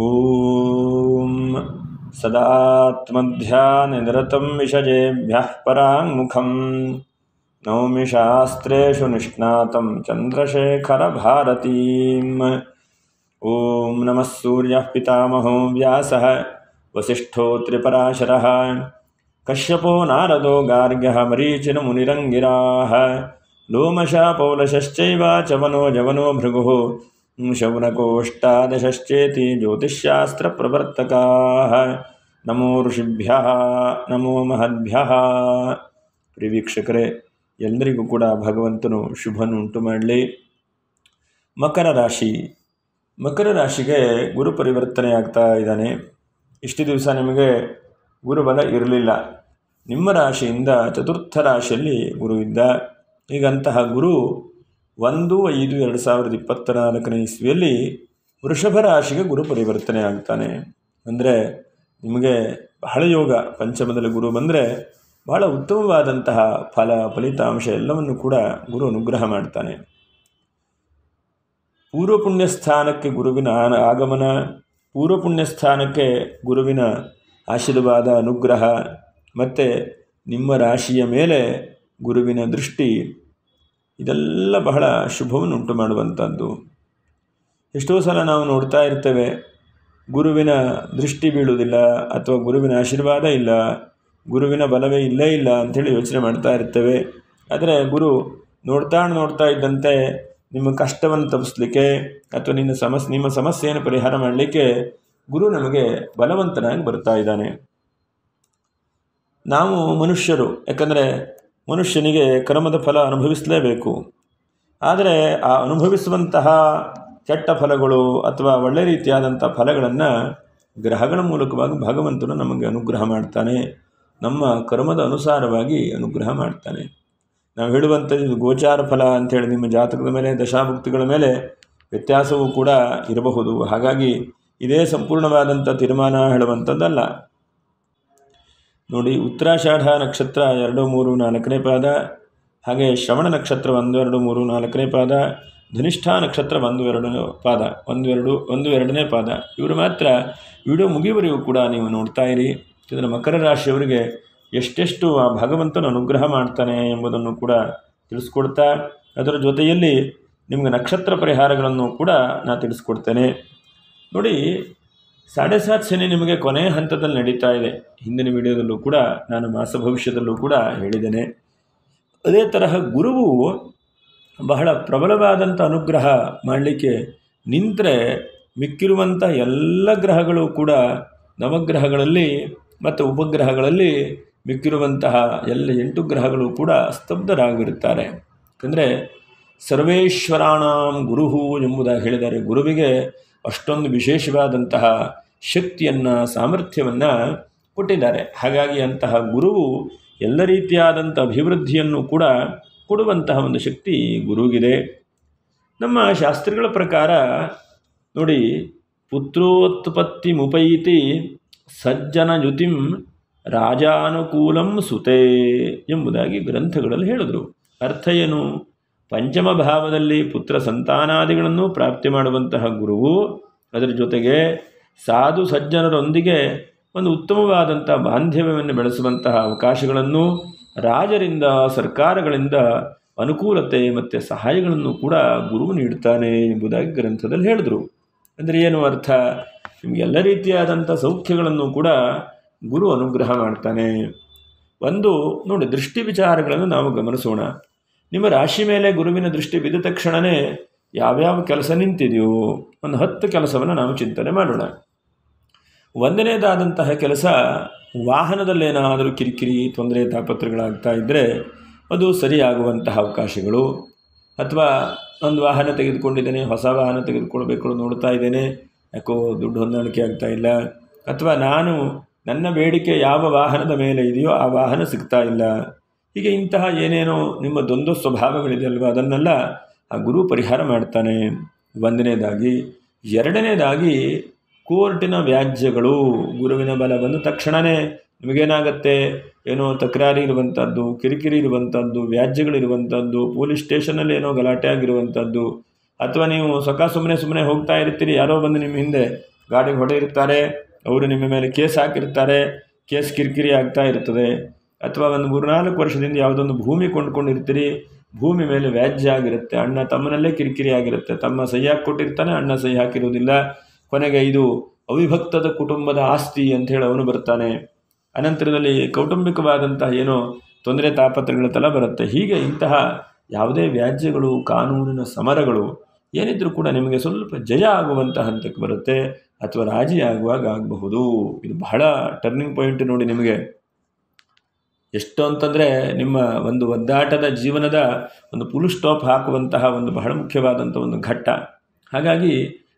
ಓಂ ಸದಾತ್ಮಧ್ಯಾನನಿರತಂ ವಿಷಜೇಭ್ಯಃ ಪರಾಂಗುಖಂ Naomi ಶಾಸ್ತ್ರೇಷು ನಿಷ್ಣಾತಂ ಚಂದ್ರಶೇಖರಭಾರತೀಂ. ಓಂ ನಮಃ ಸೂರ್ಯಃ ಪಿತಾಮಹೋ ವ್ಯಾಸಃ ವಸಿಷ್ಠೋ ತ್ರಿಪರಾಶರಃ ಕಶ್ಯಪೋ ನಾರದೋ ಗಾರ್ಗ್ಯಃ ಮರೀಚಿನ ಮುನಿರಂಗಿರಾಃ ಲೋಮಶಾ ಪೌಲಶಶ್ಚೈವ ಚವನೋ ಜವನೋ ಭೃಗುಃ ಶೌನಕೋಷ್ಟಾದಶಶ್ಚೇತಿ ಜ್ಯೋತಿಷ್ಶಾಸ್ತ್ರ ಪ್ರವರ್ತಕಾಃ. ನಮೋ ಋಷಿಭ್ಯಃ ನಮೋ ಮಹದ್ಭ್ಯಃ. ಪ್ರಿಯ ವೀಕ್ಷಕರೇ, ಎಲ್ಲರಿಗೂ ಕೂಡ ಭಗವಂತನು ಶುಭನುಂಟು ಮಾಡಲಿ. ಮಕರ ರಾಶಿಗೆ ಗುರು ಪರಿವರ್ತನೆ ಆಗ್ತಾ ಇದ್ದಾನೆ. ಇಷ್ಟು ದಿವಸ ನಿಮಗೆ ಗುರುಬಲ ಇರಲಿಲ್ಲ. ನಿಮ್ಮ ರಾಶಿಯಿಂದ ಚತುರ್ಥ ರಾಶಿಯಲ್ಲಿ ಗುರು ಇದ್ದ. ಈಗಂತಹ ಗುರು 1/5/2024 ಇಸ್ವಿಯಲ್ಲಿ ವೃಷಭ ರಾಶಿಗೆ ಗುರು ಪರಿವರ್ತನೆ ಆಗ್ತಾನೆ. ಅಂದರೆ ನಿಮಗೆ ಬಹಳ ಯೋಗ. ಪಂಚಮದಲ್ಲಿ ಗುರು ಬಂದರೆ ಬಹಳ ಉತ್ತಮವಾದಂತಹ ಫಲಿತಾಂಶ ಎಲ್ಲವನ್ನು ಕೂಡ ಗುರು ಅನುಗ್ರಹ ಮಾಡ್ತಾನೆ. ಪೂರ್ವ ಪುಣ್ಯಸ್ಥಾನಕ್ಕೆ ಗುರುವಿನ ಆಗಮನ, ಪೂರ್ವ ಪುಣ್ಯಸ್ಥಾನಕ್ಕೆ ಗುರುವಿನ ಆಶೀರ್ವಾದ ಅನುಗ್ರಹ ಮತ್ತು ನಿಮ್ಮ ರಾಶಿಯ ಮೇಲೆ ಗುರುವಿನ ದೃಷ್ಟಿ, ಇದೆಲ್ಲ ಬಹಳ ಶುಭವನ್ನು ಉಂಟು ಮಾಡುವಂಥದ್ದು. ಎಷ್ಟೋ ಸಲ ನಾವು ನೋಡ್ತಾ ಇರ್ತೇವೆ, ಗುರುವಿನ ದೃಷ್ಟಿ ಬೀಳುವುದಿಲ್ಲ ಅಥವಾ ಗುರುವಿನ ಆಶೀರ್ವಾದ ಇಲ್ಲ, ಗುರುವಿನ ಬಲವೇ ಇಲ್ಲೇ ಇಲ್ಲ ಅಂಥೇಳಿ ಯೋಚನೆ ಮಾಡ್ತಾ ಇರ್ತೇವೆ. ಆದರೆ ಗುರು ನೋಡ್ತಾ ಇದ್ದಂತೆ ನಿಮ್ಮ ಕಷ್ಟವನ್ನು ತಪ್ಪಿಸ್ಲಿಕ್ಕೆ ಅಥವಾ ನಿಮ್ಮ ಸಮಸ್ಯೆಯನ್ನು ಪರಿಹಾರ ಮಾಡಲಿಕ್ಕೆ ಗುರು ನಮಗೆ ಬಲವಂತನಾಗಿ ಬರ್ತಾ ಇದ್ದಾನೆ. ನಾವು ಮನುಷ್ಯರು, ಯಾಕಂದರೆ ಮನುಷ್ಯನಿಗೆ ಕರ್ಮದ ಫಲ ಅನುಭವಿಸಲೇಬೇಕು. ಆದರೆ ಆ ಅನುಭವಿಸುವಂತಹ ಕೆಟ್ಟ ಫಲಗಳು ಅಥವಾ ಒಳ್ಳೆ ರೀತಿಯಾದಂಥ ಫಲಗಳನ್ನು ಗ್ರಹಗಳ ಮೂಲಕವಾಗಿ ಭಗವಂತನು ನಮಗೆ ಅನುಗ್ರಹ ಮಾಡ್ತಾನೆ. ನಮ್ಮ ಕರ್ಮದ ಅನುಸಾರವಾಗಿ ಅನುಗ್ರಹ ಮಾಡ್ತಾನೆ. ನಾವು ಹೇಳುವಂಥದ್ದು ಗೋಚಾರ ಫಲ ಅಂಥೇಳಿ ನಿಮ್ಮ ಜಾತಕದ ಮೇಲೆ, ದಶಾಭುಕ್ತಿಗಳ ಮೇಲೆ ವ್ಯತ್ಯಾಸವೂ ಕೂಡ ಇರಬಹುದು. ಹಾಗಾಗಿ ಇದೇ ಸಂಪೂರ್ಣವಾದಂಥ ತೀರ್ಮಾನ ಹೇಳುವಂಥದ್ದಲ್ಲ. ನೋಡಿ, ಉತ್ತರಾಷಾಢ ನಕ್ಷತ್ರ 2, 3, 4ನೇ ಪಾದ, ಹಾಗೆ ಶ್ರವಣ ನಕ್ಷತ್ರ 1, 2, 3, 4ನೇ ಪಾದ, ಧನಿಷ್ಠಾ ನಕ್ಷತ್ರ 1, 2 ಪಾದ, 1, 2ನೇ ಪಾದ. ಇವರು ಮಾತ್ರ ವಿಡಿಯೋ ಮುಗಿಯುವವರೆಗೂ ಕೂಡ ನೀವು ನೋಡ್ತಾ ಇರಿ. ಇದರ ಮಕರ ರಾಶಿಯವರಿಗೆ ಎಷ್ಟೆಷ್ಟು ಆ ಭಗವಂತನ ಅನುಗ್ರಹ ಮಾಡ್ತಾನೆ ಎಂಬುದನ್ನು ಕೂಡ ತಿಳಿಸ್ಕೊಡ್ತಾ, ಅದರ ಜೊತೆಯಲ್ಲಿ ನಿಮಗೆ ನಕ್ಷತ್ರ ಪರಿಹಾರಗಳನ್ನು ಕೂಡ ನಾನು ತಿಳಿಸ್ಕೊಡ್ತೇನೆ. ನೋಡಿ, 7.5 ಶನಿ ನಿಮಗೆ ಕೊನೆಯ ಹಂತದಲ್ಲಿ ನಡೀತಾ ಇದೆ. ಹಿಂದಿನ ವಿಡಿಯೋದಲ್ಲೂ ಕೂಡ ನಾನು ಮಾಸ ಭವಿಷ್ಯದಲ್ಲೂ ಕೂಡ ಹೇಳಿದ್ದೇನೆ. ಅದೇ ತರಹ ಗುರುವು ಬಹಳ ಪ್ರಬಲವಾದಂಥ ಅನುಗ್ರಹ ಮಾಡಲಿಕ್ಕೆ ನಿಂತರೆ ಮಿಕ್ಕಿರುವಂಥ ಎಲ್ಲ ಗ್ರಹಗಳು ಕೂಡ, ನವಗ್ರಹಗಳಲ್ಲಿ ಮತ್ತು ಉಪಗ್ರಹಗಳಲ್ಲಿ ಮಿಕ್ಕಿರುವಂತಹ ಎಲ್ಲ 8 ಗ್ರಹಗಳು ಕೂಡ ಸ್ತಬ್ಧರಾಗಿರುತ್ತಾರೆ. ಯಾಕಂದರೆ ಸರ್ವೇಶ್ವರಾಣಾಂ ಗುರುಹು ಎಂಬುದಾಗಿ ಹೇಳಿದ್ದಾರೆ. ಗುರುವಿಗೆ ಅಷ್ಟೊಂದು ವಿಶೇಷವಾದಂತಹ ಶಕ್ತಿಯನ್ನು, ಸಾಮರ್ಥ್ಯವನ್ನು ಕೊಟ್ಟಿದ್ದಾರೆ. ಹಾಗಾಗಿ ಅಂತಹ ಗುರುವು ಎಲ್ಲ ರೀತಿಯಾದಂಥ ಅಭಿವೃದ್ಧಿಯನ್ನು ಕೂಡ ಕೊಡುವಂತಹ ಒಂದು ಶಕ್ತಿ ಗುರುವಿಗಿದೆ. ನಮ್ಮ ಶಾಸ್ತ್ರಗಳ ಪ್ರಕಾರ ನೋಡಿ, ಪುತ್ರೋತ್ಪತ್ತಿ ಮುಪೈತಿ ಸಜ್ಜನಯುತಿಂ ರಾಜಾನುಕೂಲಂ ಸುತೇ ಎಂಬುದಾಗಿ ಗ್ರಂಥಗಳಲ್ಲಿ ಹೇಳಿದರು. ಅರ್ಥ ಏನು? ಪಂಚಮ ಭಾವದಲ್ಲಿ ಪುತ್ರ ಸಂತಾನಾದಿಗಳನ್ನು ಪ್ರಾಪ್ತಿ ಮಾಡುವಂತಹ ಗುರುವು, ಅದರ ಜೊತೆಗೆ ಸಾಧು ಸಜ್ಜನರೊಂದಿಗೆ ಒಂದು ಉತ್ತಮವಾದಂಥ ಬಾಂಧವ್ಯವನ್ನು ಬೆಳೆಸುವಂತಹ ಅವಕಾಶಗಳನ್ನು, ರಾಜರಿಂದ, ಸರ್ಕಾರಗಳಿಂದ ಅನುಕೂಲತೆ ಮತ್ತು ಸಹಾಯಗಳನ್ನು ಕೂಡ ಗುರುವು ನೀಡ್ತಾನೆ ಎಂಬುದಾಗಿ ಗ್ರಂಥದಲ್ಲಿ ಹೇಳಿದರು. ಅಂದರೆ ಏನು ಅರ್ಥ? ನಿಮಗೆಲ್ಲ ರೀತಿಯಾದಂಥ ಸೌಖ್ಯಗಳನ್ನು ಕೂಡ ಗುರು ಅನುಗ್ರಹ ಮಾಡ್ತಾನೆ. ನೋಡಿ, ದೃಷ್ಟಿ ವಿಚಾರಗಳನ್ನು ನಾವು ಗಮನಿಸೋಣ. ನಿಮ್ಮ ರಾಶಿ ಮೇಲೆ ಗುರುವಿನ ದೃಷ್ಟಿ ಬಿದ್ದ ತಕ್ಷಣವೇ ಯಾವ್ಯಾವ ಕೆಲಸ ನಿಂತಿದೆಯೋ ಒಂದು 10 ಕೆಲಸವನ್ನು ನಾವು ಚಿಂತನೆ ಮಾಡೋಣ. 1ನೇದಾದಂತಹ ಕೆಲಸ, ವಾಹನದಲ್ಲೇನಾದರೂ ಕಿರಿಕಿರಿ, ತೊಂದರೆ, ತಾಪತ್ರಗಳಾಗ್ತಾ ಇದ್ದರೆ ಅದು ಸರಿಯಾಗುವಂತಹ ಅವಕಾಶಗಳು. ಅಥವಾ ಒಂದು ವಾಹನ ತೆಗೆದುಕೊಂಡಿದ್ದೇನೆ, ಹೊಸ ವಾಹನ ತೆಗೆದುಕೊಳ್ಬೇಕು ನೋಡ್ತಾ ಇದ್ದೇನೆ, ಯಾಕೋ ದುಡ್ಡು ಹೊಂದಾಣಿಕೆ ಆಗ್ತಾ ಇಲ್ಲ. ಅಥವಾ ನನ್ನ ಬೇಡಿಕೆ ಯಾವ ವಾಹನದ ಮೇಲೆ ಇದೆಯೋ ಆ ವಾಹನ ಸಿಗ್ತಾ ಇಲ್ಲ. ಹೀಗೆ ಇಂತಹ ಏನೇನೋ ನಿಮ್ಮ ದ್ವಂದ್ವ ಸ್ವಭಾವಗಳಿದೆ ಅಲ್ವ, ಅದನ್ನೆಲ್ಲ ಆ ಗುರು ಪರಿಹಾರ ಮಾಡ್ತಾನೆ. 1ನೇದಾಗಿ. 2ನೇದಾಗಿ, ಕೋರ್ಟಿನ ವ್ಯಾಜ್ಯಗಳು. ಗುರುವಿನ ಬಲ ಬಂದ ತಕ್ಷಣವೇ ನಿಮಗೇನಾಗತ್ತೆ, ಏನೋ ತಕರಾರಿ ಇರುವಂಥದ್ದು, ಕಿರಿಕಿರಿ ಇರುವಂಥದ್ದು, ವ್ಯಾಜ್ಯಗಳಿರುವಂಥದ್ದು, ಪೊಲೀಸ್ ಸ್ಟೇಷನಲ್ಲಿ ಏನೋ ಗಲಾಟೆ ಆಗಿರುವಂಥದ್ದು, ಅಥವಾ ನೀವು ಸುಮ್ಮನೆ ಹೋಗ್ತಾ ಇರ್ತೀರಿ, ಯಾರೋ ಬಂದು ನಿಮ್ಮ ಹಿಂದೆ ಗಾಡಿಗೆ ಹೊಡೆಯಿರ್ತಾರೆ, ಅವರು ನಿಮ್ಮ ಮೇಲೆ ಕೇಸ್ ಹಾಕಿರ್ತಾರೆ, ಕೇಸ್ ಕಿರಿಕಿರಿ ಆಗ್ತಾ ಇರ್ತದೆ. ಅಥವಾ ಒಂದು 3-4 ವರ್ಷದಿಂದ ಯಾವುದೊಂದು ಭೂಮಿ ಕೊಂಡ್ಕೊಂಡಿರ್ತೀರಿ, ಭೂಮಿ ಮೇಲೆ ವ್ಯಾಜ್ಯ ಆಗಿರುತ್ತೆ, ಅಣ್ಣ ತಮ್ಮನಲ್ಲೇ ಕಿರಿಕಿರಿ ಆಗಿರುತ್ತೆ, ತಮ್ಮ ಸಹಿ ಹಾಕಿಕೊಟ್ಟಿರ್ತಾನೆ, ಅಣ್ಣ ಸಹಿ ಹಾಕಿರೋದಿಲ್ಲ, ಕೊನೆಗೆ ಇದು ಅವಿಭಕ್ತದ ಕುಟುಂಬದ ಆಸ್ತಿ ಅಂಥೇಳಿ ಅವನು ಬರ್ತಾನೆ. ಅನಂತರದಲ್ಲಿ ಕೌಟುಂಬಿಕವಾದಂತಹ ಏನೋ ತೊಂದರೆ ತಾಪತ್ರಗಳ ತಲ ಬರುತ್ತೆ. ಹೀಗೆ ಇಂತಹ ಯಾವುದೇ ವ್ಯಾಜ್ಯಗಳು, ಕಾನೂನಿನ ಸಮರಗಳು ಏನಿದ್ರೂ ಕೂಡ ನಿಮಗೆ ಸ್ವಲ್ಪ ಜಯ ಆಗುವಂತಹ ಹಂತಕ್ಕೆ ಬರುತ್ತೆ, ಅಥವಾ ರಾಜಿ ಆಗುವಾಗ ಆಗಬಹುದು. ಇದು ಬಹಳ ಟರ್ನಿಂಗ್ ಪಾಯಿಂಟ್ ನೋಡಿ ನಿಮಗೆ. ಎಷ್ಟು ಅಂತಂದರೆ ನಿಮ್ಮ ಒಂದು ಒದ್ದಾಟದ ಜೀವನದ ಒಂದು ಫುಲ್ ಸ್ಟಾಪ್ ಹಾಕುವಂತಹ ಒಂದು ಬಹಳ ಮುಖ್ಯವಾದಂಥ ಒಂದು ಘಟ್ಟ. ಹಾಗಾಗಿ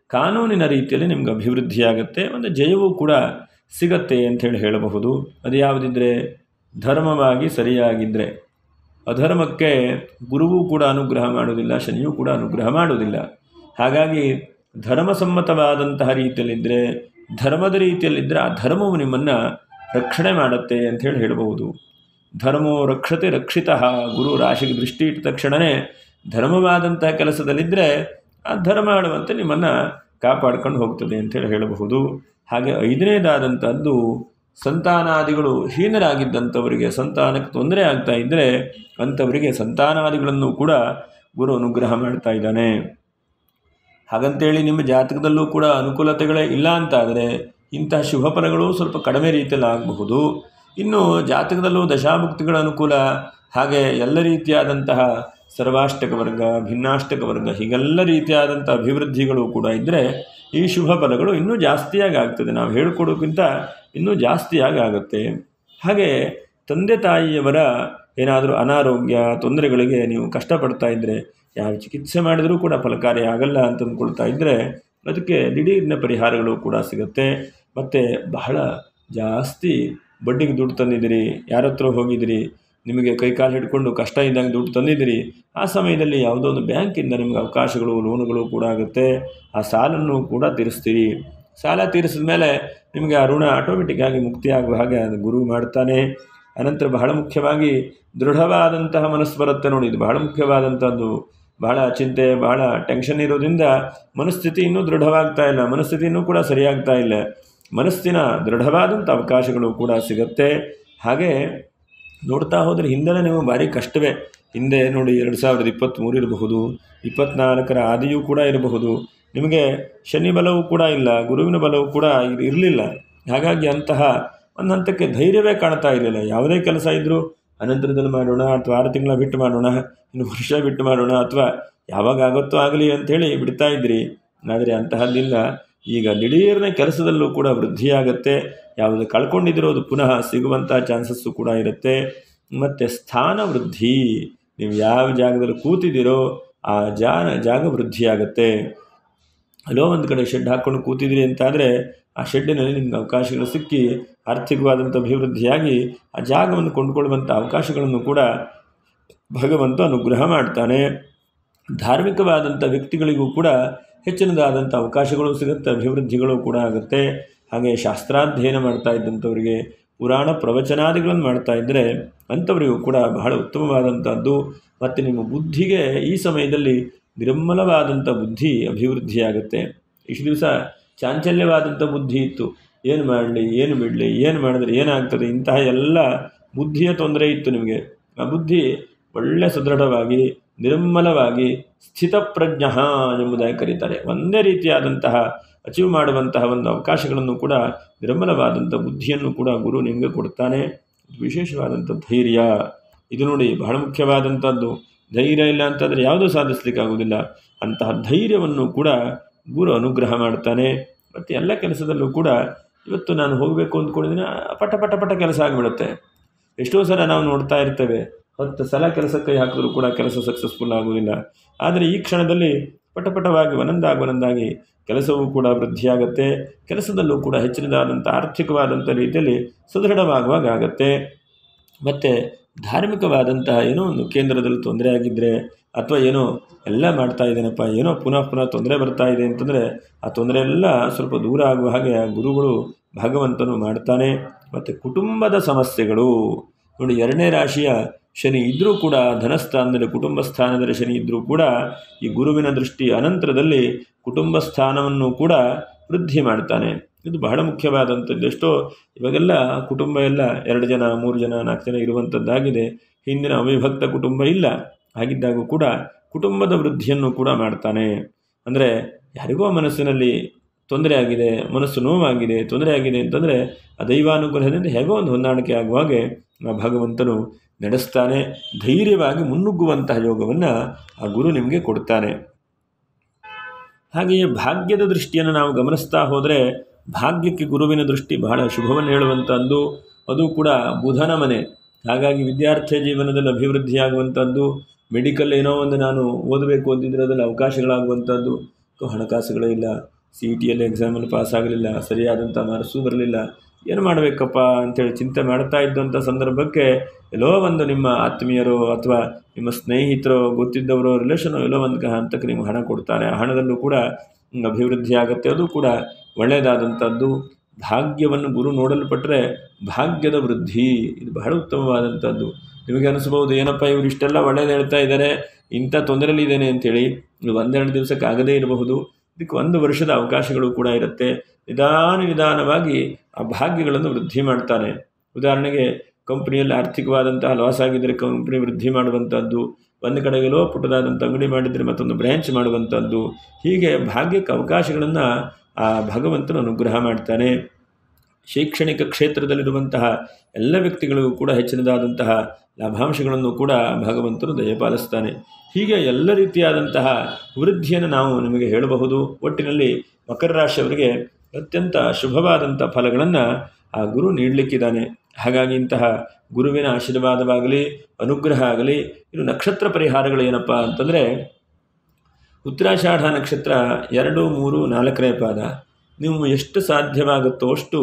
ಕಾನೂನಿನ ರೀತಿಯಲ್ಲಿ ನಿಮ್ಗೆ ಅಭಿವೃದ್ಧಿಯಾಗುತ್ತೆ, ಒಂದು ಜಯವೂ ಕೂಡ ಸಿಗತ್ತೆ ಅಂಥೇಳಿ ಹೇಳಬಹುದು. ಅದು ಯಾವುದಿದ್ರೆ ಧರ್ಮವಾಗಿ ಸರಿಯಾಗಿದ್ದರೆ. ಅಧರ್ಮಕ್ಕೆ ಗುರುವೂ ಕೂಡ ಅನುಗ್ರಹ ಮಾಡೋದಿಲ್ಲ, ಶನಿಯೂ ಕೂಡ ಅನುಗ್ರಹ ಮಾಡೋದಿಲ್ಲ. ಹಾಗಾಗಿ ಧರ್ಮಸಮ್ಮತವಾದಂತಹ ರೀತಿಯಲ್ಲಿದ್ದರೆ, ಧರ್ಮದ ರೀತಿಯಲ್ಲಿದ್ದರೆ ಆ ಧರ್ಮವು ನಿಮ್ಮನ್ನು ರಕ್ಷಣೆ ಮಾಡುತ್ತೆ ಅಂಥೇಳಿ ಹೇಳಬಹುದು. ಧರ್ಮೋ ರಕ್ಷತೆ ರಕ್ಷಿತಃ. ಗುರು ರಾಶಿಗೆ ದೃಷ್ಟಿ ಇಟ್ಟ ತಕ್ಷಣವೇ ಧರ್ಮವಾದಂತಹ ಕೆಲಸದಲ್ಲಿದ್ದರೆ ಆ ಧರ್ಮ ಆಡುವಂತೆ ನಿಮ್ಮನ್ನು ಕಾಪಾಡ್ಕೊಂಡು ಹೋಗ್ತದೆ ಅಂಥೇಳಿ ಹೇಳಬಹುದು. ಹಾಗೆ 5ನೇದಾದಂಥದ್ದು ಸಂತಾನಾದಿಗಳು ಹೀನರಾಗಿದ್ದಂಥವರಿಗೆ ಸಂತಾನಕ್ಕೆ ತೊಂದರೆ ಆಗ್ತಾ ಇದ್ದರೆ ಅಂಥವರಿಗೆ ಸಂತಾನಾದಿಗಳನ್ನು ಕೂಡ ಗುರು ಅನುಗ್ರಹ ಮಾಡ್ತಾ ಇದ್ದಾನೆ. ಹಾಗಂತೇಳಿ ನಿಮ್ಮ ಜಾತಕದಲ್ಲೂ ಕೂಡ ಅನುಕೂಲತೆಗಳೇ ಇಲ್ಲ ಅಂತಾದರೆ ಇಂತಹ ಶುಭ ಫಲಗಳು ಸ್ವಲ್ಪ ಕಡಿಮೆ ರೀತಿಯಲ್ಲಿ ಆಗಬಹುದು. ಇನ್ನು ಜಾತಕದಲ್ಲೂ ದಶಾಭುಕ್ತಿಗಳ ಅನುಕೂಲ, ಹಾಗೆ ಎಲ್ಲ ರೀತಿಯಾದಂತಹ ಸರ್ವಾಷ್ಟಕ ವರ್ಗ, ಭಿನ್ನಾಷ್ಟಕ ವರ್ಗ, ಹೀಗೆಲ್ಲ ರೀತಿಯಾದಂಥ ಅಭಿವೃದ್ಧಿಗಳು ಕೂಡ ಇದ್ದರೆ ಈ ಶುಭ ಫಲಗಳು ಇನ್ನೂ ಜಾಸ್ತಿಯಾಗಿ ಆಗ್ತದೆ. ನಾವು ಹೇಳಿಕೊಡೋಕ್ಕಿಂತ ಇನ್ನೂ ಜಾಸ್ತಿಯಾಗಿ ಆಗುತ್ತೆ. ಹಾಗೆ ತಂದೆ ತಾಯಿಯವರ ಏನಾದರೂ ಅನಾರೋಗ್ಯ ತೊಂದರೆಗಳಿಗೆ ನೀವು ಕಷ್ಟಪಡ್ತಾ ಇದ್ದರೆ, ಯಾವ ಚಿಕಿತ್ಸೆ ಮಾಡಿದರೂ ಕೂಡ ಫಲಕಾರಿ ಆಗಲ್ಲ ಅಂತ ಅಂದ್ಕೊಳ್ತಾ ಇದ್ದರೆ ಅದಕ್ಕೆ ದಿಢೀರ್ನ ಪರಿಹಾರಗಳು ಕೂಡ ಸಿಗುತ್ತೆ. ಮತ್ತು ಬಹಳ ಜಾಸ್ತಿ ಬಡ್ಡಿಗೆ ದುಡ್ಡು ತಂದಿದ್ದೀರಿ, ಯಾರ ಹತ್ರ ಹೋಗಿದ್ದೀರಿ, ನಿಮಗೆ ಕೈಕಾಲು ಹಿಡ್ಕೊಂಡು ಕಷ್ಟ ಇದ್ದಾಗ ದುಡ್ಡು ತಂದಿದ್ದೀರಿ, ಆ ಸಮಯದಲ್ಲಿ ಯಾವುದೋ ಒಂದು ಬ್ಯಾಂಕಿಂದ ನಿಮಗೆ ಅವಕಾಶಗಳು, ಲೋನುಗಳು ಕೂಡ ಆಗುತ್ತೆ. ಆ ಸಾಲನ್ನು ಕೂಡ ತೀರಿಸ್ತೀರಿ. ಸಾಲ ತೀರಿಸಿದ ಮೇಲೆ ನಿಮಗೆ ಆ ಋಣ ಆಟೋಮೆಟಿಕ್ಕಾಗಿ ಮುಕ್ತಿಯಾಗುವ ಹಾಗೆ ಅದು ಗುರು ಮಾಡ್ತಾನೆ. ಅನಂತರ ಬಹಳ ಮುಖ್ಯವಾಗಿ ದೃಢವಾದಂತಹ ಮನಸ್ಸು ಬರುತ್ತೆ ನೋಡಿ, ಇದು ಬಹಳ ಮುಖ್ಯವಾದಂಥದ್ದು. ಬಹಳ ಚಿಂತೆ, ಬಹಳ ಟೆನ್ಷನ್ ಇರೋದ್ರಿಂದ ಮನಸ್ಥಿತಿ ಇನ್ನೂ ದೃಢವಾಗ್ತಾ ಇಲ್ಲ, ಮನಸ್ಥಿತಿ ಇನ್ನೂ ಕೂಡ ಸರಿಯಾಗ್ತಾ ಇಲ್ಲ. ಮನಸ್ಸಿನ ದೃಢವಾದಂಥ ಅವಕಾಶಗಳು ಕೂಡ ಸಿಗುತ್ತೆ. ಹಾಗೆ ನೋಡ್ತಾ ಹೋದರೆ ಹಿಂದೆನೇ ನೀವು ಭಾರಿ ಕಷ್ಟವೇ. ಹಿಂದೆ ನೋಡಿ 2023 ಇರಬಹುದು, 24ರ ಆದಿಯೂ ಕೂಡ ಇರಬಹುದು. ನಿಮಗೆ ಶನಿ ಬಲವೂ ಕೂಡ ಇಲ್ಲ, ಗುರುವಿನ ಬಲವೂ ಕೂಡ ಇರಲಿಲ್ಲ. ಹಾಗಾಗಿ ಅಂತಹ ಒಂದು ಹಂತಕ್ಕೆ ಧೈರ್ಯವೇ ಕಾಣ್ತಾ ಇರಲಿಲ್ಲ. ಯಾವುದೇ ಕೆಲಸ ಇದ್ದರೂ ಅನಂತರದಲ್ಲಿ ಮಾಡೋಣ, ಅಥವಾ 6 ತಿಂಗಳ ಬಿಟ್ಟು ಮಾಡೋಣ, ಇನ್ನು ವರ್ಷ ಬಿಟ್ಟು ಮಾಡೋಣ, ಅಥವಾ ಯಾವಾಗ ಆಗುತ್ತೋ ಆಗಲಿ ಅಂಥೇಳಿ ಬಿಡ್ತಾ ಇದ್ರಿ. ಆದರೆ ಅಂತಹದ್ದಿಲ್ಲ. ಈಗ ದಿಢೀರ್ನ ಕೆಲಸದಲ್ಲೂ ಕೂಡ ವೃದ್ಧಿಯಾಗತ್ತೆ. ಯಾವುದು ಕಳ್ಕೊಂಡಿದ್ರೋ ಅದು ಪುನಃ ಸಿಗುವಂಥ ಚಾನ್ಸಸ್ಸು ಕೂಡ ಇರುತ್ತೆ. ಮತ್ತು ಸ್ಥಾನ ವೃದ್ಧಿ, ನೀವು ಯಾವ ಜಾಗದಲ್ಲಿ ಕೂತಿದ್ದೀರೋ ಆ ಜಾಗ ವೃದ್ಧಿಯಾಗತ್ತೆ. ಅಲ್ಲೋ ಒಂದು ಕಡೆ ಶೆಡ್ ಹಾಕ್ಕೊಂಡು ಕೂತಿದ್ದೀರಿ ಅಂತಾದರೆ ಆ ಶೆಡ್ಡಿನಲ್ಲಿ ನಿಮ್ಗೆ ಅವಕಾಶಗಳು ಸಿಕ್ಕಿ ಆರ್ಥಿಕವಾದಂಥ ಅಭಿವೃದ್ಧಿಯಾಗಿ ಆ ಜಾಗವನ್ನು ಕೊಂಡುಕೊಳ್ಳುವಂಥ ಅವಕಾಶಗಳನ್ನು ಕೂಡ ಭಗವಂತ ಅನುಗ್ರಹ ಮಾಡ್ತಾನೆ. ಧಾರ್ಮಿಕವಾದಂಥ ವ್ಯಕ್ತಿಗಳಿಗೂ ಕೂಡ ಹೆಚ್ಚಿನದಾದಂಥ ಅವಕಾಶಗಳು ಸಿಗುತ್ತೆ, ಅಭಿವೃದ್ಧಿಗಳು ಕೂಡ ಆಗುತ್ತೆ. ಹಾಗೆ ಶಾಸ್ತ್ರಾಧ್ಯಯನ ಮಾಡ್ತಾ ಇದ್ದಂಥವರಿಗೆ, ಪುರಾಣ ಪ್ರವಚನಾದಿಗಳನ್ನು ಮಾಡ್ತಾ ಇದ್ದರೆ ಅಂಥವರಿಗೂ ಕೂಡ ಬಹಳ ಉತ್ತಮವಾದಂಥದ್ದು. ಮತ್ತು ನಿಮ್ಮ ಬುದ್ಧಿಗೆ ಈ ಸಮಯದಲ್ಲಿ ನಿರ್ಮಲವಾದಂಥ ಬುದ್ಧಿ ಅಭಿವೃದ್ಧಿಯಾಗುತ್ತೆ. ಇಷ್ಟು ದಿವಸ ಚಾಂಚಲ್ಯವಾದಂಥ ಬುದ್ಧಿ ಇತ್ತು, ಏನು ಮಾಡಲಿ, ಏನು ಬಿಡಲಿ, ಏನು ಮಾಡಿದ್ರೆ ಏನಾಗ್ತದೆ, ಇಂತಹ ಎಲ್ಲ ಬುದ್ಧಿಯ ತೊಂದರೆ ಇತ್ತು ನಿಮಗೆ. ಆ ಬುದ್ಧಿ ಒಳ್ಳೆ ಸದೃಢವಾಗಿ, ನಿರ್ಮಲವಾಗಿ, ಸ್ಥಿತಪ್ರಜ್ಞ ಎಂಬುದಾಗಿ ಕರೀತಾರೆ. ಒಂದೇ ರೀತಿಯಾದಂತಹ ಅಚೀವ್ ಮಾಡುವಂತಹ ಒಂದು ಅವಕಾಶಗಳನ್ನು ಕೂಡ, ನಿರ್ಮಲವಾದಂಥ ಬುದ್ಧಿಯನ್ನು ಕೂಡ ಗುರು ನಿಮಗೆ ಕೊಡ್ತಾನೆ. ವಿಶೇಷವಾದಂಥ ಧೈರ್ಯ, ಇದು ನೋಡಿ ಬಹಳ ಮುಖ್ಯವಾದಂಥದ್ದು. ಧೈರ್ಯ ಇಲ್ಲ ಅಂತಂದರೆ ಯಾವುದೂ ಸಾಧಿಸಲಿಕ್ಕಾಗೋದಿಲ್ಲ. ಅಂತಹ ಧೈರ್ಯವನ್ನು ಕೂಡ ಗುರು ಅನುಗ್ರಹ ಮಾಡ್ತಾನೆ. ಮತ್ತು ಎಲ್ಲ ಕೆಲಸದಲ್ಲೂ ಕೂಡ ಇವತ್ತು ನಾನು ಹೋಗಬೇಕು ಅಂದ್ಕೊಂಡಿದ್ದೀನಿ, ಪಟ ಪಟ ಪಟ ಕೆಲಸ ಆಗಿಬಿಡುತ್ತೆ. ಎಷ್ಟೋ ಸಲ ನಾವು ನೋಡ್ತಾ ಇರ್ತೇವೆ, 10 ಸಲ ಕೆಲಸಕ್ಕೆ ಕೈ ಹಾಕಿದ್ರೂ ಕೂಡ ಕೆಲಸ ಸಕ್ಸಸ್ಫುಲ್ ಆಗೋದಿಲ್ಲ. ಆದರೆ ಈ ಕ್ಷಣದಲ್ಲಿ ಪಟಪಟವಾಗಿ ಒಂದೊಂದಾಗಿ ಕೆಲಸವೂ ಕೂಡ ವೃದ್ಧಿಯಾಗುತ್ತೆ. ಕೆಲಸದಲ್ಲೂ ಕೂಡ ಹೆಚ್ಚಿನದಾದಂಥ ಆರ್ಥಿಕವಾದಂಥ ರೀತಿಯಲ್ಲಿ ಸದೃಢವಾಗುವಾಗ ಆಗುತ್ತೆ. ಮತ್ತು ಧಾರ್ಮಿಕವಾದಂತಹ ಏನೋ ಒಂದು ಕೇಂದ್ರದಲ್ಲಿ ತೊಂದರೆ ಆಗಿದ್ದರೆ, ಅಥವಾ ಏನೋ ಎಲ್ಲ ಮಾಡ್ತಾ ಇದ್ದೇನಪ್ಪ, ಏನೋ ಪುನಃ ತೊಂದರೆ ಬರ್ತಾ ಇದೆ ಅಂತಂದರೆ ಆ ತೊಂದರೆ ಎಲ್ಲ ಸ್ವಲ್ಪ ದೂರ ಆಗುವ ಹಾಗೆ ಗುರುಗಳು ಭಗವಂತನು ಮಾಡ್ತಾನೆ. ಮತ್ತು ಕುಟುಂಬದ ಸಮಸ್ಯೆಗಳು ನೋಡಿ, 2ನೇ ರಾಶಿಯ ಶನಿ ಇದ್ದರೂ ಕೂಡ, ಧನಸ್ಥಾನದಲ್ಲಿ ಕುಟುಂಬ ಸ್ಥಾನದಲ್ಲಿ ಶನಿ ಇದ್ದರೂ ಕೂಡ ಈ ಗುರುವಿನ ದೃಷ್ಟಿ ಅನಂತರದಲ್ಲಿ ಕುಟುಂಬ ಸ್ಥಾನವನ್ನು ಕೂಡ ವೃದ್ಧಿ ಮಾಡ್ತಾನೆ. ಇದು ಬಹಳ ಮುಖ್ಯವಾದಂಥದ್ದು. ಎಷ್ಟೋ ಇವಾಗೆಲ್ಲ ಕುಟುಂಬ ಎಲ್ಲ 2 ಜನ 3 ಜನ 4 ಜನ ಇರುವಂಥದ್ದಾಗಿದೆ. ಹಿಂದಿನ ಅವಿಭಕ್ತ ಕುಟುಂಬ ಇಲ್ಲ. ಹಾಗಿದ್ದಾಗೂ ಕೂಡ ಕುಟುಂಬದ ವೃದ್ಧಿಯನ್ನು ಕೂಡ ಮಾಡ್ತಾನೆ. ಅಂದರೆ ಯಾರಿಗೋ ಮನಸ್ಸಿನಲ್ಲಿ ತೊಂದರೆ ಆಗಿದೆ, ಮನಸ್ಸು ನೋವಾಗಿದೆ, ತೊಂದರೆ ಆಗಿದೆ ಅಂತಂದರೆ ಆ ದೈವಾನುಗ್ರಹದಿಂದ ಹೇಗೋ ಒಂದು ಹೊಂದಾಣಿಕೆ ಆಗುವ ಹಾಗೆ ಆ ಭಗವಂತನು ನಡೆಸ್ತಾನೆ. ಧೈರ್ಯವಾಗಿ ಮುನ್ನುಗ್ಗುವಂತಹ ಯೋಗವನ್ನು ಆ ಗುರು ನಿಮಗೆ ಕೊಡ್ತಾನೆ. ಹಾಗೆಯೇ ಭಾಗ್ಯದ ದೃಷ್ಟಿಯನ್ನು ನಾವು ಗಮನಿಸ್ತಾ ಹೋದರೆ ಭಾಗ್ಯಕ್ಕೆ ಗುರುವಿನ ದೃಷ್ಟಿ ಬಹಳ ಶುಭವನ್ನು ಹೇಳುವಂಥದ್ದು. ಅದು ಕೂಡ ಬುಧನ ಮನೆ. ಹಾಗಾಗಿ ವಿದ್ಯಾರ್ಥಿ ಜೀವನದಲ್ಲಿ ಅಭಿವೃದ್ಧಿಯಾಗುವಂಥದ್ದು, ಮೆಡಿಕಲ್ ಏನೋ ಒಂದು ನಾನು ಓದಬೇಕು ಅಂತಿದ್ರೆ ಅದರಲ್ಲಿ ಅವಕಾಶಗಳಾಗುವಂಥದ್ದು. ಹಣಕಾಸುಗಳೇ ಇಲ್ಲ, CET ಎಕ್ಸಾಮಲ್ಲಿ ಪಾಸ್ ಆಗಲಿಲ್ಲ, ಸರಿಯಾದಂಥ ಮಾರ್ಕ್ಸೂ ಬರಲಿಲ್ಲ, ಏನು ಮಾಡಬೇಕಪ್ಪ ಅಂಥೇಳಿ ಚಿಂತೆ ಮಾಡ್ತಾ ಇದ್ದಂಥ ಸಂದರ್ಭಕ್ಕೆ ಎಲ್ಲೋ ಒಂದು ನಿಮ್ಮ ಆತ್ಮೀಯರು ಅಥವಾ ನಿಮ್ಮ ಸ್ನೇಹಿತರು ಗೊತ್ತಿದ್ದವರು ರಿಲೇಷನು ಎಲ್ಲೋ ಒಂದು ಹಂತಕ್ಕೆ ನಿಮ್ಗೆ ಹಣ ಕೊಡ್ತಾರೆ. ಆ ಹಣದಲ್ಲೂ ಕೂಡ ಅಭಿವೃದ್ಧಿ ಆಗುತ್ತೆ. ಅದು ಕೂಡ ಒಳ್ಳೆಯದಾದಂಥದ್ದು. ಭಾಗ್ಯವನ್ನು ಗುರು ನೋಡಲ್ಪಟ್ಟರೆ ಭಾಗ್ಯದ ವೃದ್ಧಿ, ಇದು ಬಹಳ ಉತ್ತಮವಾದಂಥದ್ದು. ನಿಮಗೆ ಅನಿಸ್ಬೋದು ಏನಪ್ಪ ಇವರು ಇಷ್ಟೆಲ್ಲ ಒಳ್ಳೇದು ಹೇಳ್ತಾ ಇದ್ದಾರೆ, ಇಂಥ ತೊಂದರೆಯಲ್ಲಿದ್ದೇನೆ ಅಂಥೇಳಿ. ಇದು 1-2 ದಿವಸಕ್ಕೆ ಆಗದೇ ಇರಬಹುದು. ಇದಕ್ಕೆ 1 ವರ್ಷದ ಅವಕಾಶಗಳು ಕೂಡ ಇರುತ್ತೆ. ನಿಧಾನವಾಗಿ ಆ ಭಾಗ್ಯಗಳನ್ನು ವೃದ್ಧಿ ಮಾಡ್ತಾನೆ. ಉದಾಹರಣೆಗೆ ಕಂಪ್ನಿಯಲ್ಲಿ ಆರ್ಥಿಕವಾದಂತಹ ಲಾಸ್ ಆಗಿದ್ದರೆ ಕಂಪ್ನಿ ವೃದ್ಧಿ ಮಾಡುವಂಥದ್ದು, ಒಂದು ಕಡೆಗೆಲ್ಲೋ ಪುಟ್ಟದಾದಂಥ ಅಂಗಡಿ ಮಾಡಿದರೆ ಮತ್ತೊಂದು ಬ್ರ್ಯಾಂಚ್ ಮಾಡುವಂಥದ್ದು, ಹೀಗೆ ಭಾಗ್ಯಕ್ಕೆ ಅವಕಾಶಗಳನ್ನು ಆ ಭಗವಂತನು ಅನುಗ್ರಹ ಮಾಡ್ತಾನೆ. ಶೈಕ್ಷಣಿಕ ಕ್ಷೇತ್ರದಲ್ಲಿರುವಂತಹ ಎಲ್ಲ ವ್ಯಕ್ತಿಗಳಿಗೂ ಕೂಡ ಹೆಚ್ಚಿನದಾದಂತಹ ಲಾಭಾಂಶಗಳನ್ನು ಕೂಡ ಭಗವಂತನು ದಯಪಾಲಿಸ್ತಾನೆ. ಹೀಗೆ ಎಲ್ಲ ರೀತಿಯಾದಂತಹ ವೃದ್ಧಿಯನ್ನು ನಾವು ನಿಮಗೆ ಹೇಳಬಹುದು. ಒಟ್ಟಿನಲ್ಲಿ ಮಕರ ರಾಶಿಯವರಿಗೆ ಅತ್ಯಂತ ಶುಭವಾದಂಥ ಫಲಗಳನ್ನು ಆ ಗುರು ನೀಡಲಿಕ್ಕಿದ್ದಾನೆ. ಹಾಗಾಗಿ ಇಂತಹ ಗುರುವಿನ ಆಶೀರ್ವಾದವಾಗಲಿ ಅನುಗ್ರಹ ಆಗಲಿ. ಇನ್ನು ನಕ್ಷತ್ರ ಪರಿಹಾರಗಳೇನಪ್ಪ ಅಂತಂದರೆ, ಉತ್ತರಾಷಾಢ ನಕ್ಷತ್ರ 2, 3, 4ನೇ ಪಾದ. ನೀವು ಎಷ್ಟು ಸಾಧ್ಯವಾಗುತ್ತೋ ಅಷ್ಟು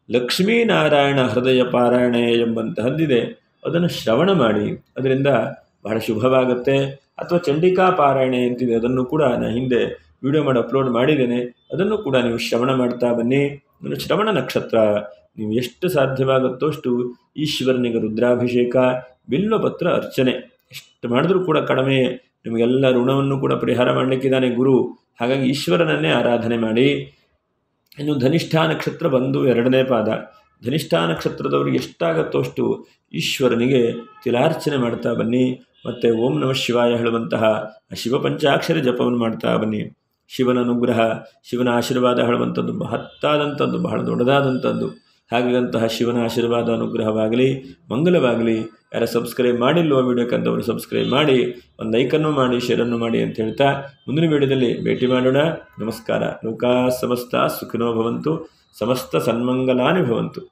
ಲಕ್ಷ್ಮೀನಾರಾಯಣ ಹೃದಯ ಪಾರಾಯಣೆ ಎಂಬಂತಹದ್ದಿದೆ, ಅದನ್ನು ಶ್ರವಣ ಮಾಡಿ. ಅದರಿಂದ ಬಹಳ ಶುಭವಾಗುತ್ತೆ. ಅಥವಾ ಚಂಡಿಕಾ ಪಾರಾಯಣೆ ಅಂತಿದೆ, ಅದನ್ನು ಕೂಡ ನಾನು ಹಿಂದೆ ವಿಡಿಯೋ ಮಾಡಿ ಅಪ್ಲೋಡ್ ಮಾಡಿದ್ದೇನೆ. ಅದನ್ನು ಕೂಡ ನೀವು ಶ್ರವಣ ಮಾಡ್ತಾ ಬನ್ನಿ. ಶ್ರವಣ ನಕ್ಷತ್ರ ನೀವು ಎಷ್ಟು ಸಾಧ್ಯವಾಗುತ್ತೋ ಅಷ್ಟು ಈಶ್ವರನಿಗೆ ರುದ್ರಾಭಿಷೇಕ, ಬಿಲ್ವಪತ್ರ ಅರ್ಚನೆ ಎಷ್ಟು ಮಾಡಿದ್ರೂ ಕೂಡ ಕಡಿಮೆ. ನಿಮಗೆಲ್ಲ ಋಣವನ್ನು ಕೂಡ ಪರಿಹಾರ ಮಾಡಲಿಕ್ಕಿದ್ದಾನೆ ಗುರು. ಹಾಗಾಗಿ ಈಶ್ವರನನ್ನೇ ಆರಾಧನೆ ಮಾಡಿ. ಇನ್ನು ಧನಿಷ್ಠಾ ನಕ್ಷತ್ರ ಬಂದು 2ನೇ ಪಾದ. ಧನಿಷ್ಠಾ ನಕ್ಷತ್ರದವರಿಗೆ ಎಷ್ಟಾಗತ್ತೋ ಅಷ್ಟು ಈಶ್ವರನಿಗೆ ತಿಲಾರ್ಚನೆ ಮಾಡ್ತಾ ಬನ್ನಿ. ಮತ್ತು ಓಂ ನಮಃ ಶಿವಾಯ ಹೇಳುವಂತಹ ಶಿವ ಪಂಚಾಕ್ಷರಿ ಜಪವನ್ನು ಮಾಡ್ತಾ ಬನ್ನಿ. ಶಿವನ ಅನುಗ್ರಹ, ಶಿವನ ಆಶೀರ್ವಾದ ಹೇಳುವಂಥದ್ದು ಮಹತ್ತಾದಂಥದ್ದು, ಬಹಳ ದೊಡ್ಡದಾದಂಥದ್ದು. ಹಾಗಂತಹ ಶಿವನ ಆಶೀರ್ವಾದ ಅನುಗ್ರಹವಾಗಲಿ, ಮಂಗಲವಾಗಲಿ. ಯಾರು ಸಬ್ಸ್ಕ್ರೈಬ್ ಮಾಡಿಲ್ಲವೋ ವಿಡಿಯೋಕ್ಕಂಥವರು ಸಬ್ಸ್ಕ್ರೈಬ್ ಮಾಡಿ, ಒಂದು ಲೈಕನ್ನು ಮಾಡಿ, ಶೇರನ್ನು ಮಾಡಿ ಅಂತ ಹೇಳ್ತಾ ಮುಂದಿನ ವಿಡಿಯೋದಲ್ಲಿ ಭೇಟಿ ಮಾಡೋಣ. ನಮಸ್ಕಾರ. ಲೋಕಾ ಸಮಸ್ತ ಸುಖಿನೋ ಭವಂತು, ಸಮಸ್ತ ಸನ್ಮಂಗಲಾನಿ ಭವಂತು.